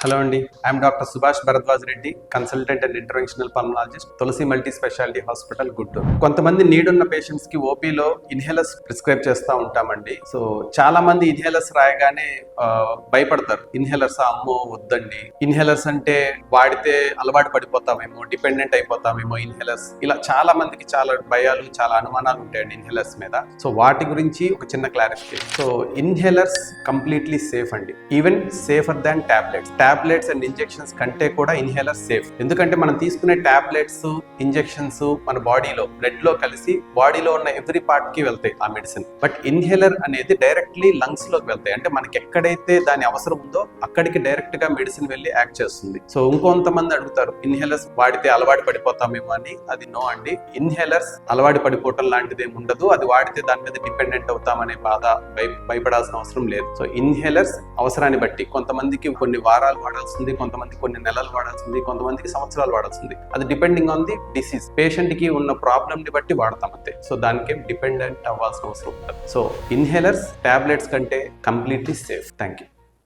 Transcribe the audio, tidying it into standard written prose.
Hello అండి, I'm doctor Subhash Bharadwaj Reddy, consultant and interventional pulmonologist, Tulasi multi speciality hospital, Guntur. కొంతమంది నీడున్న patients కి ఓపీలో ఇన్హేలర్స్ ప్రిస్క్రైబ్ చేస్తూ ఉంటామండి. సో చాలా మంది ఇన్హేలర్స్ రాయగానే భయపడతారు. ఇన్హేలర్స్ అమ్మో వద్దండి, ఇన్హేలర్స్ అంటే వాడితే అలవాటు పడిపోతామేమో, డిపెండెంట్ అయిపోతామేమో ఇన్హేలర్స్, ఇలా చాలా మందికి చాలా భయాలు, చాలా అనుమానాలు ఉంటాయండి ఇన్హేలర్స్ మీద. సో వాటి గురించి ఒక చిన్న clarification. So inhalers completely safe అండి, even safer than tablets and injections కంటే కూడా ఇన్హేలర్ సేఫ్. ఎందుకంటే మనం తీసుకునే టాబ్లెట్స్, ఇంజెక్షన్స్ మన బాడీలో, బ్లడ్ లో కలిసి బాడీలో ఉన్న ఎవ్రీ పార్ట్ కి వెళ్తాయి ఆ మెడిసిన్. బట్ ఇన్హేలర్ అనేది డైరెక్ట్లీ లంగ్స్ లోకి వెళ్తాయి. అంటే మనకి ఎక్కడైతే దాని అవసరం ఉందో అక్కడికి డైరెక్ట్ గా మెడిసిన్ వెళ్ళి యాక్ట్ చేస్తుంది. సో ఇంకొంతమంది అడుగుతారు ఇన్హేలర్స్ వాడితే అలవాటు పడిపోతామేమో అని. అది నో అండి, ఇన్హేలర్స్ అలవాటు పడిపోవటం లాంటిది ఏమి ఉండదు. అది వాడితే దాని మీద డిపెండెంట్ అవుతామనే బాధ, భయపడాల్సిన అవసరం లేదు. సో ఇన్హేలర్స్ అవసరాన్ని బట్టి కొంతమందికి కొన్ని వారాలు వాడాల్సింది, కొంతమంది కొన్ని నెలలు వాడాల్సింది, కొంతమందికి సంవత్సరాలు వాడాల్సింది. అది depending on the disease, patient కి ఉన్న ప్రాబ్లమ్ ని బట్టి వాడతాం అంతే. సో దానికి డిపెండెంట్ అవ్వాల్సిన అవసరం ఉంటుంది. సో ఇన్హేలర్స్ టాబ్లెట్స్ కంటే కంప్లీట్లీ సేఫ్. Thank you.